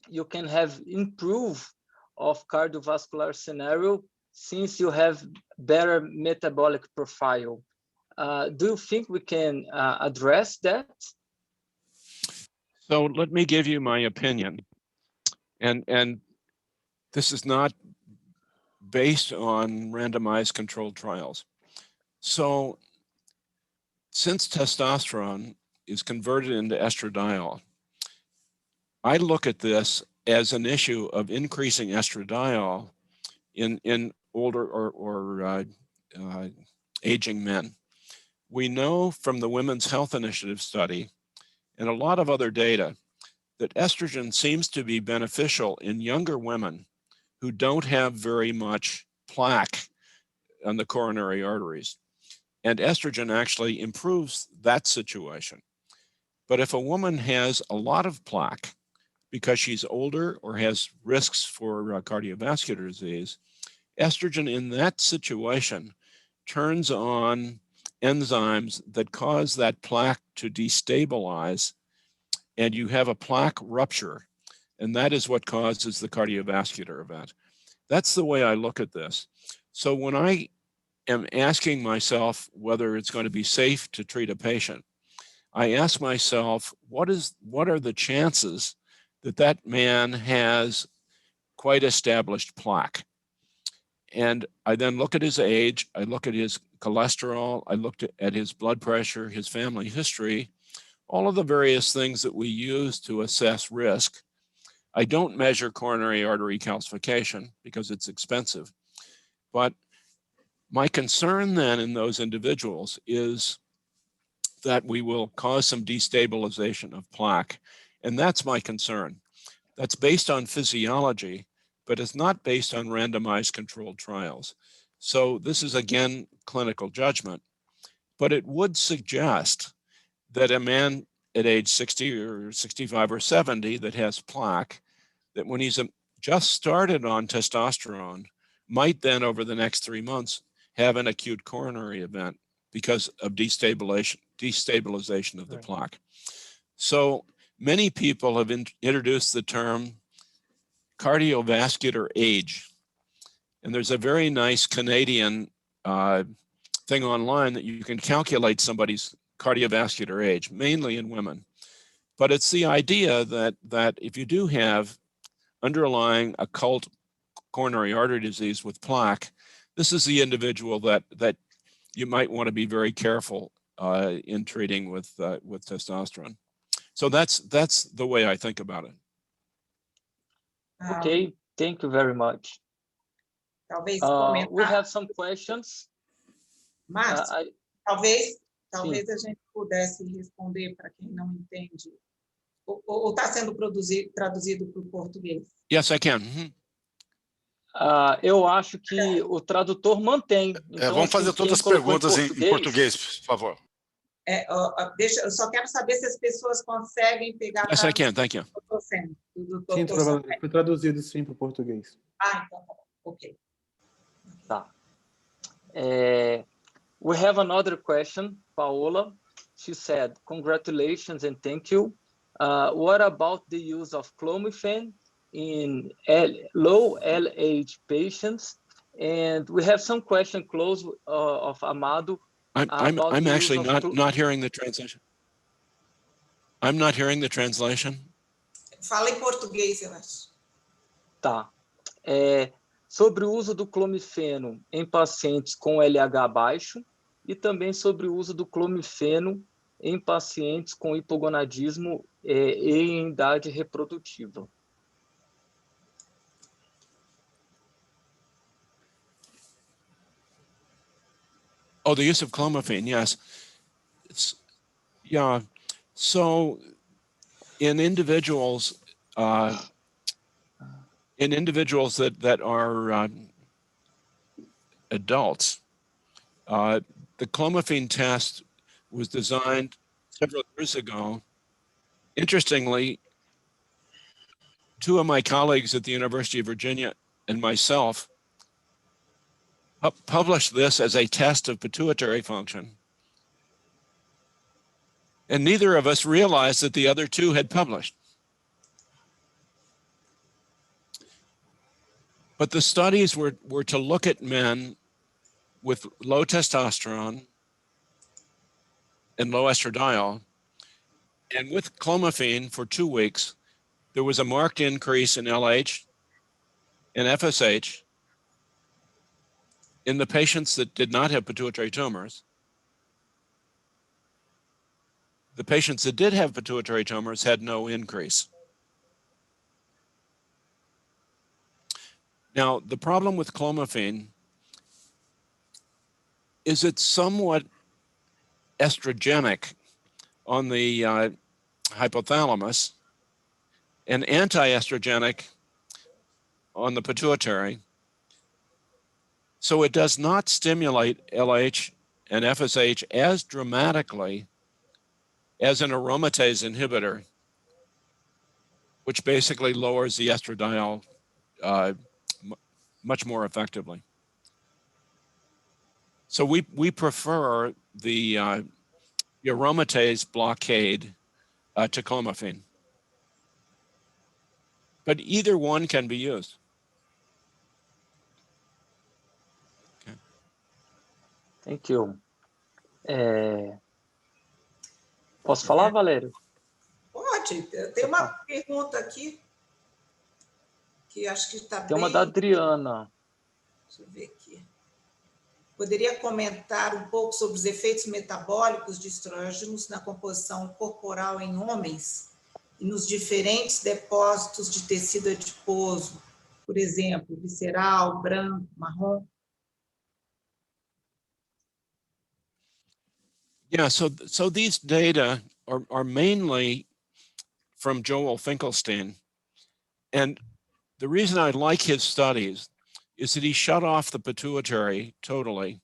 you can have improve of cardiovascular scenario since you have better metabolic profile. Do you think we can address that? So let me give you my opinion. And this is not based on randomized controlled trials. So since testosterone is converted into estradiol, I look at this as an issue of increasing estradiol in older or aging men. We know from the Women's Health Initiative study and a lot of other data that estrogen seems to be beneficial in younger women who don't have very much plaque on the coronary arteries. And estrogen actually improves that situation. But if a woman has a lot of plaque because she's older or has risks for cardiovascular disease, estrogen in that situation turns on enzymes that cause that plaque to destabilize, and you have a plaque rupture, and that is what causes the cardiovascular event. That's the way I look at this. So when I am asking myself whether it's going to be safe to treat a patient, I ask myself, what are the chances that that man has quite established plaque? And I then look at his age, I look at his cholesterol, I looked at his blood pressure, his family history, all of the various things that we use to assess risk. I don't measure coronary artery calcification because it's expensive. But my concern then in those individuals is that we will cause some destabilization of plaque. And that's my concern. That's based on physiology, but it's not based on randomized controlled trials. So this is, again, clinical judgment, but it would suggest that a man at age 60 or 65 or 70 that has plaque, that when he's just started on testosterone, might then over the next 3 months have an acute coronary event because of destabilization of the plaque. So many people have introduced the term cardiovascular age. And there's a very nice Canadian thing online that you can calculate somebody's cardiovascular age, mainly in women. But it's the idea that if you do have underlying occult coronary artery disease with plaque, this is the individual that you might want to be very careful in treating with testosterone. So that's the way I think about it. Okay, thank you very much. We have some questions. Márcio, talvez a gente pudesse responder para quem não entende. Ou está sendo traduzido para o português? Yes, I can. Eu acho que o tradutor mantém. Então, vamos fazer todas as perguntas em português, por favor. Eu só quero saber se as pessoas conseguem pegar... Yes, I can, thank you. Sim, foi traduzido sim para o português. Então tá bom, ok. Tá. We have another question, Paola. She said, congratulations and thank you. What about the use of clomiphene in low LH patients? And we have some question close of Amado. I'm actually not hearing the translation. I'm not hearing the translation. Fala em português, eu acho. Tá. Sobre o uso do clomifeno em pacientes com LH baixo e também sobre o uso do clomifeno em pacientes com hipogonadismo e em idade reprodutiva. Oh, the use of clomiphene, yes. Yeah. So in individuals that are adults, the Clomiphene test was designed several years ago. Interestingly, two of my colleagues at the University of Virginia and myself published this as a test of pituitary function. And neither of us realized that the other two had published. But the studies were to look at men with low testosterone and low estradiol. And with clomiphene for 2 weeks, there was a marked increase in LH and FSH in the patients that did not have pituitary tumors. The patients that did have pituitary tumors had no increase. Now, the problem with clomiphene is it's somewhat estrogenic on the hypothalamus and anti-estrogenic on the pituitary. So it does not stimulate LH and FSH as dramatically as an aromatase inhibitor, which basically lowers the estradiol much more effectively. So we prefer the aromatase blockade to clomiphene. But either one can be used. Okay. Thank you. Posso falar, Valério? Pode. Tem uma pergunta aqui que acho que está bem... Tem uma da Adriana. Deixa eu ver aqui. Poderia comentar um pouco sobre os efeitos metabólicos de estrógenos na composição corporal em homens e nos diferentes depósitos de tecido adiposo, por exemplo, visceral, branco, marrom? Yeah, so these data are mainly from Joel Finkelstein. And the reason I like his studies is that he shut off the pituitary totally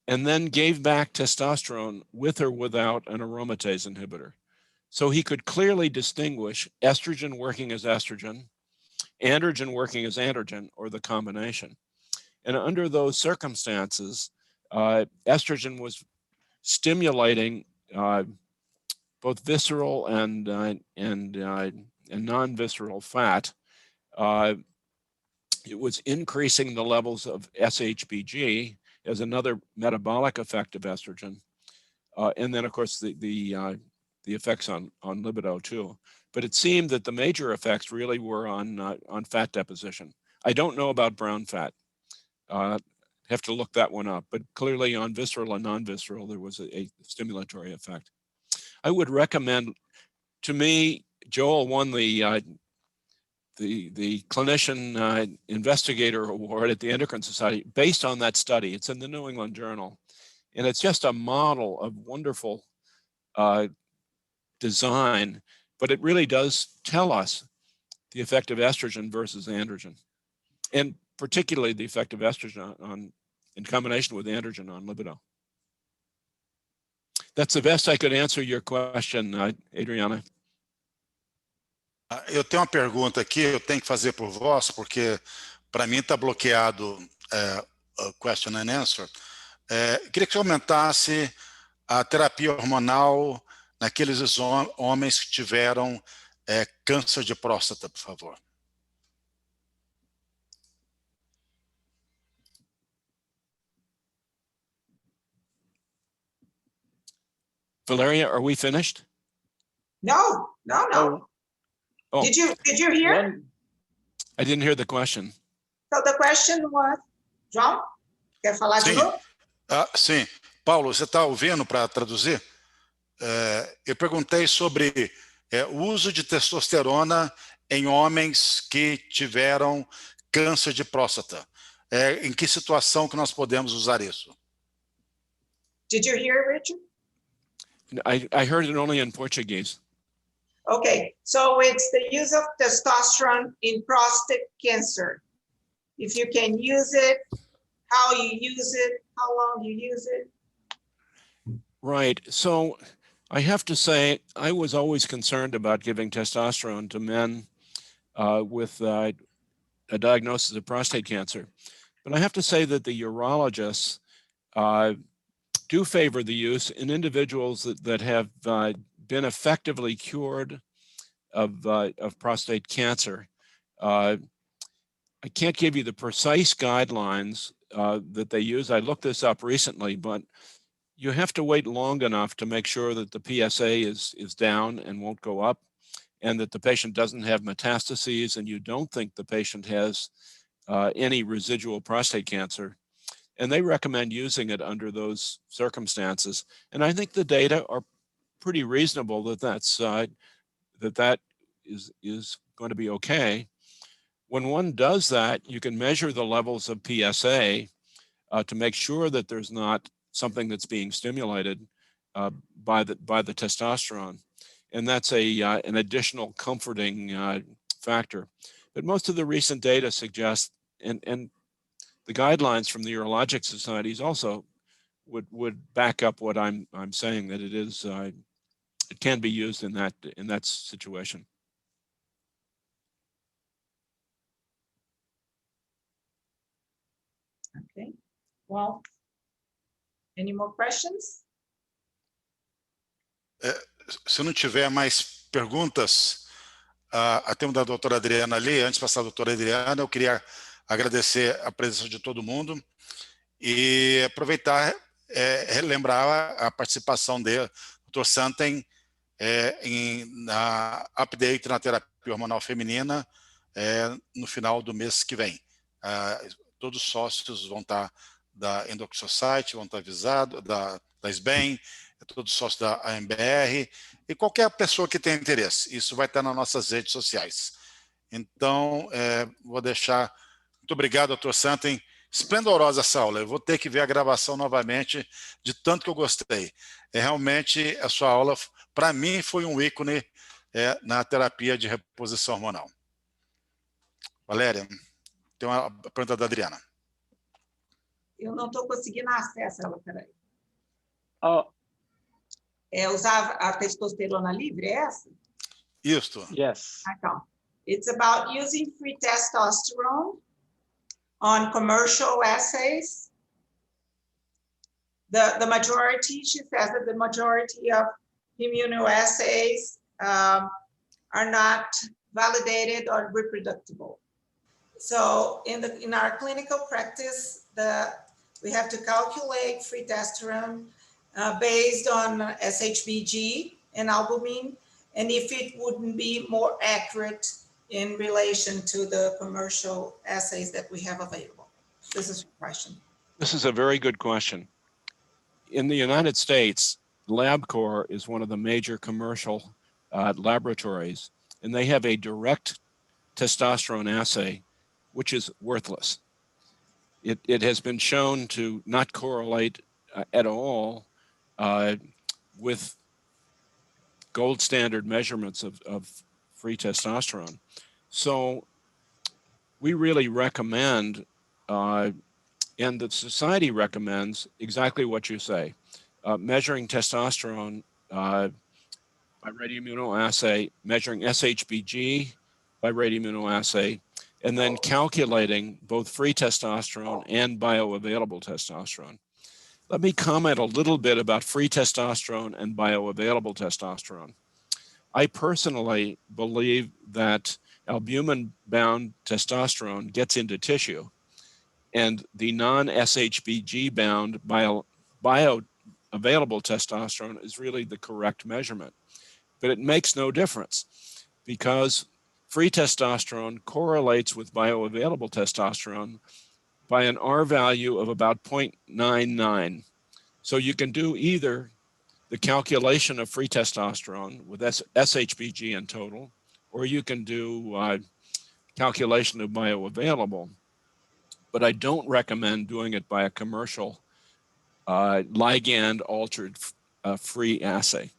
and then gave back testosterone with or without an aromatase inhibitor. So he could clearly distinguish estrogen working as estrogen, androgen working as androgen, or the combination. And under those circumstances, estrogen was stimulating both visceral and non-visceral fat. It was increasing the levels of SHBG as another metabolic effect of estrogen, and then of course the effects on libido too. But it seemed that the major effects really were on fat deposition. I don't know about brown fat. Have to look that one up, but clearly on visceral and non-visceral, there was a stimulatory effect. I would recommend, to me, Joel won the clinician investigator award at the Endocrine Society based on that study. It's in the New England Journal, and it's just a model of wonderful design, but it really does tell us the effect of estrogen versus androgen, and particularly the effect of estrogen in combination with androgen on libido. That's the best I could answer your question, Adriana. Eu tenho uma pergunta aqui, eu tenho que fazer por voz, porque para mim está bloqueado question and answer. Queria que você aumentasse a terapia hormonal naqueles homens que tiveram câncer de próstata, por favor. Valeria, are we finished? No. Oh. Did you hear? I didn't hear the question. So the question was, João, quer falar de novo? Sim. Paulo, você está ouvindo para traduzir? Eu perguntei sobre o uso de testosterona em homens que tiveram câncer de próstata. Em que situação que nós podemos usar isso? Did you hear, Richard? I heard it only in Portuguese. Okay, so it's the use of testosterone in prostate cancer. If you can use it, how you use it, how long you use it. Right, so I have to say, I was always concerned about giving testosterone to men with a diagnosis of prostate cancer. But I have to say that the urologists do favor the use in individuals that have been effectively cured of prostate cancer. I can't give you the precise guidelines that they use. I looked this up recently, but you have to wait long enough to make sure that the PSA is down and won't go up, and that the patient doesn't have metastases, and you don't think the patient has any residual prostate cancer. And they recommend using it under those circumstances. And I think the data are pretty reasonable that that is going to be okay. When one does that, you can measure the levels of PSA to make sure that there's not something that's being stimulated by the testosterone, and that's an additional comforting factor. But most of the recent data suggests, and the guidelines from the urologic societies also would back up what I'm saying, that it can be used in that situation. Okay. Well, any more questions? Se não tiver mais perguntas, a tempo da doutora Adriana ali, antes de passar a doutora Adriana, eu queria agradecer a presença de todo mundo e aproveitar, relembrar a participação dele, Dr. Santen, na update na terapia hormonal feminina no final do mês que vem. Todos os sócios vão estar da Endocrine Society, vão estar avisados, da SBEM, todos os sócios da AMBR e qualquer pessoa que tenha interesse. Isso vai estar nas nossas redes sociais. Então, vou deixar... Muito obrigado, doutor Santen. Esplendorosa essa aula. Eu vou ter que ver a gravação novamente, de tanto que eu gostei. Realmente, a sua aula, para mim, foi um ícone na terapia de reposição hormonal. Valéria, tem uma pergunta da Adriana. Eu não estou conseguindo acesso a ela, peraí. Oh. Usar a testosterona livre, é essa? Isso. Yes. Então, it's about using free testosterone on commercial assays. The majority, she says that the majority of immunoassays are not validated or reproducible. So in our clinical practice, we have to calculate free testosterone based on SHBG and albumin, and if it wouldn't be more accurate in relation to the commercial assays that we have available. This is your question. This is a very good question. In the United States, LabCorp is one of the major commercial laboratories, and they have a direct testosterone assay, which is worthless. It has been shown to not correlate at all with gold standard measurements of free testosterone. So we really recommend, and the society recommends exactly what you say, measuring testosterone by radioimmunoassay, measuring SHBG by radioimmunoassay, and then calculating both free testosterone and bioavailable testosterone. Let me comment a little bit about free testosterone and bioavailable testosterone. I personally believe that albumin-bound testosterone gets into tissue, and the non-SHBG-bound bioavailable testosterone is really the correct measurement. But it makes no difference because free testosterone correlates with bioavailable testosterone by an R value of about 0.99. So you can do either the calculation of free testosterone with SHBG in total, or you can do calculation of bioavailable. But I don't recommend doing it by a commercial ligand-altered free assay.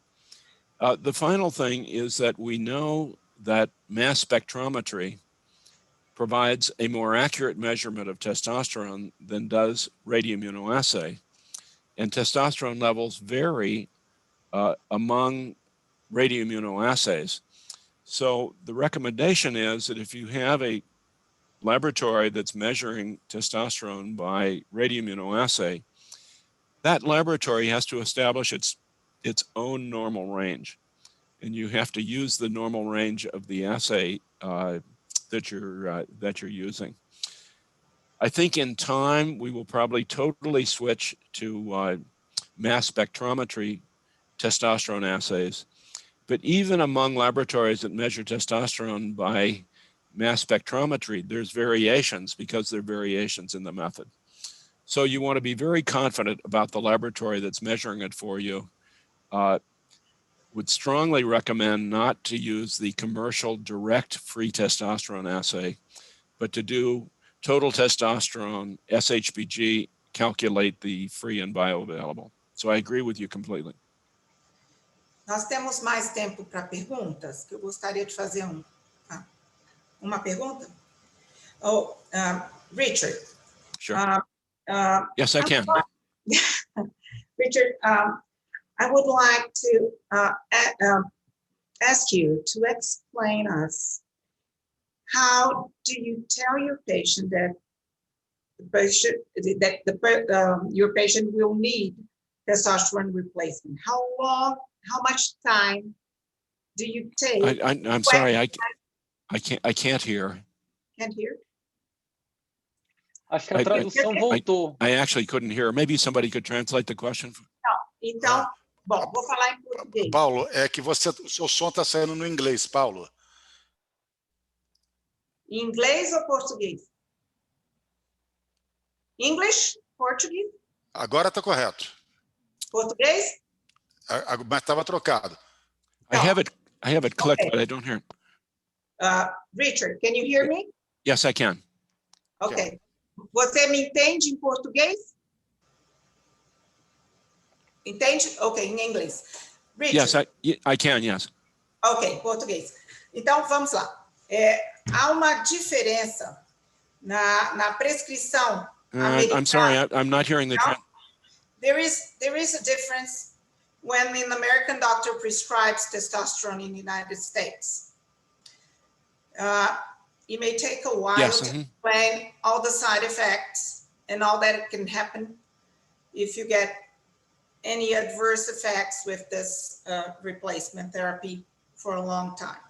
The final thing is that we know that mass spectrometry provides a more accurate measurement of testosterone than does radioimmunoassay. And testosterone levels vary among radioimmunoassays. So the recommendation is that if you have a laboratory that's measuring testosterone by radioimmunoassay, that laboratory has to establish its own normal range. And you have to use the normal range of the assay that you're using. I think in time we will probably totally switch to mass spectrometry testosterone assays. But even among laboratories that measure testosterone by mass spectrometry, there's variations because there are variations in the method. So you want to be very confident about the laboratory that's measuring it for you. Would strongly recommend not to use the commercial direct free testosterone assay, but to do total testosterone, SHBG, calculate the free and bioavailable. So I agree with you completely. Nós temos mais tempo para perguntas, que eu gostaria de fazer uma pergunta. Oh, Richard. Sure. Yes, I can. Richard, I would like to ask you to explain us, how do you tell your patient that your patient will need testosterone replacement? How long, how much time do you take? I'm sorry, I can't hear. Can't hear? Acho que a tradução voltou. I actually couldn't hear. Maybe somebody could translate the question. Então, bom, vou falar em português. Paulo, é que o seu som está saindo no inglês, Paulo. Em inglês ou português? English? Português? Agora está correto. Português? Mas estava trocado. I have it clicked, but I don't hear. Richard, can you hear me? Yes, I can. Ok. Você me entende em português? Entende? Ok, em inglês. Richard. Yes, I can, yes. Ok, português. Então, vamos lá. Há uma diferença na prescrição americana. I'm sorry, I'm not hearing the There is a difference when an American doctor prescribes testosterone in the United States. It may take a while to explain all the side effects and all that can happen if you get any adverse effects with this replacement therapy for a long time.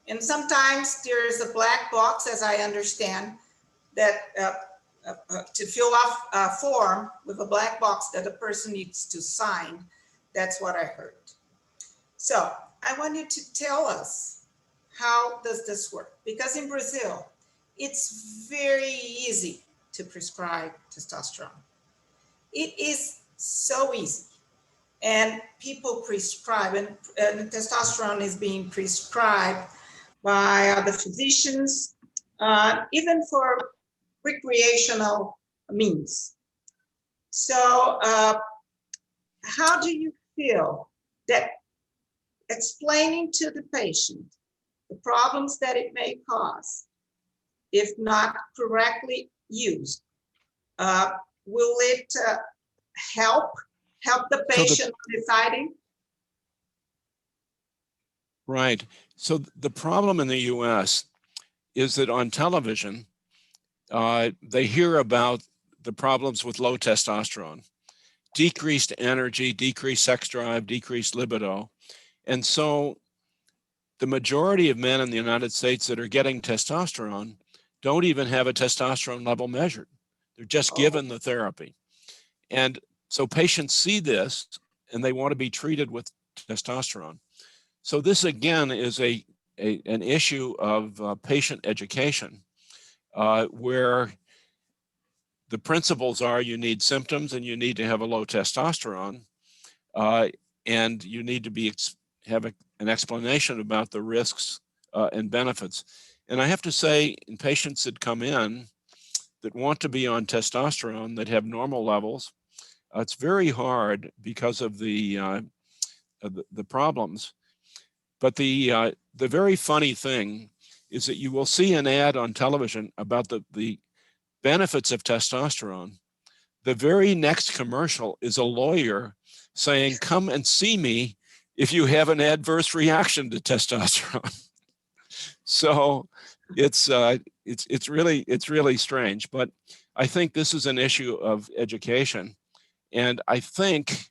And sometimes there is a black box, as I understand, that to fill off a form with a black box that a person needs to sign. That's what I heard. So I want you to tell us, how does this work? Because in Brazil, it's very easy to prescribe testosterone. It is so easy. And people prescribe, and testosterone is being prescribed by other physicians, even for recreational means. So how do you feel that explaining to the patient the problems that it may cause, if not correctly used, will it help the patient deciding? Right. So the problem in the US is that on television, they hear about the problems with low testosterone, decreased energy, decreased sex drive, decreased libido. And so the majority of men in the United States that are getting testosterone don't even have a testosterone level measured. They're just given the therapy. And so patients see this and they want to be treated with testosterone. So this again is an issue of patient education, where the principles are you need symptoms and you need to have a low testosterone, and you need to have an explanation about the risks and benefits. And I have to say, in patients that come in that want to be on testosterone that have normal levels, it's very hard because of the problems. But the very funny thing is that you will see an ad on television about the benefits of testosterone. The very next commercial is a lawyer saying, "Come and see me if you have an adverse reaction to testosterone." So it's really strange. But I think this is an issue of education, and I think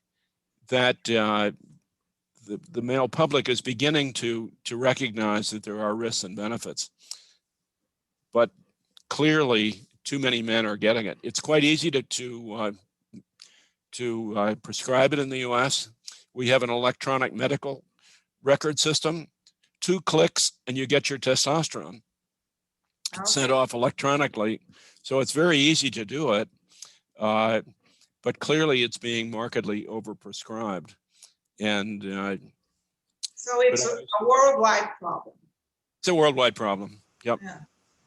that the male public is beginning to recognize that there are risks and benefits. But clearly, too many men are getting it. It's quite easy to prescribe it in the US. We have an electronic medical record system. 2 clicks and you get your testosterone. It's sent off electronically. So it's very easy to do it. But clearly it's being markedly overprescribed. And so it's a worldwide problem. It's a worldwide problem. Yep.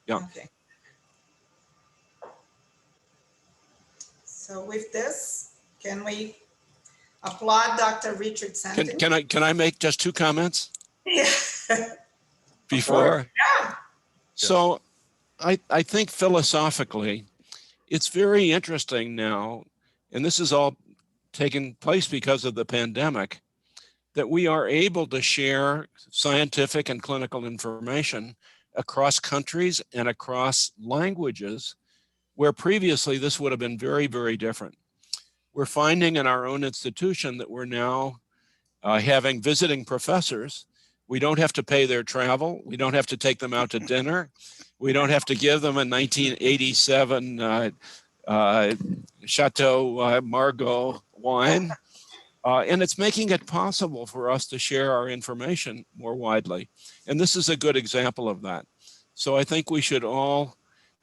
Yeah. Okay. So with this, can we applaud Dr. Richard Santin? Can I make just 2 comments? Yeah. Before? Yeah. So I think philosophically, it's very interesting now, and this is all taken place because of the pandemic, that we are able to share scientific and clinical information across countries and across languages, where previously this would have been very, very different. we're finding in our own institution that we're now having visiting professors. We don't have to pay their travel. We don't have to take them out to dinner. We don't have to give them a 1987 Chateau Margaux wine. And it's making it possible for us to share our information more widely. And this is a good example of that. So I think we should all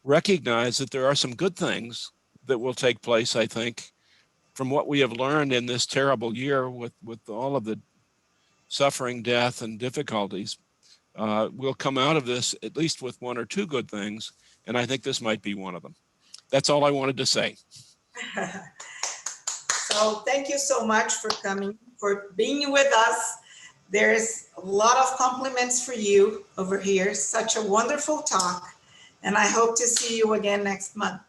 recognize that there are some good things that will take place, I think, from what we have learned in this terrible year with all of the suffering, death, and difficulties. We'll come out of this at least with one or two good things, and I think this might be one of them. That's all I wanted to say. So thank you so much for coming, for being with us. There's a lot of compliments for you over here. Such a wonderful talk. And I hope to see you again next month.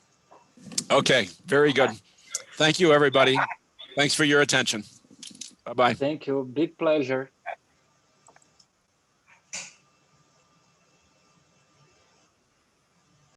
Okay, very good. Thank you, everybody. Thanks for your attention. Bye-bye. Thank you. Big pleasure.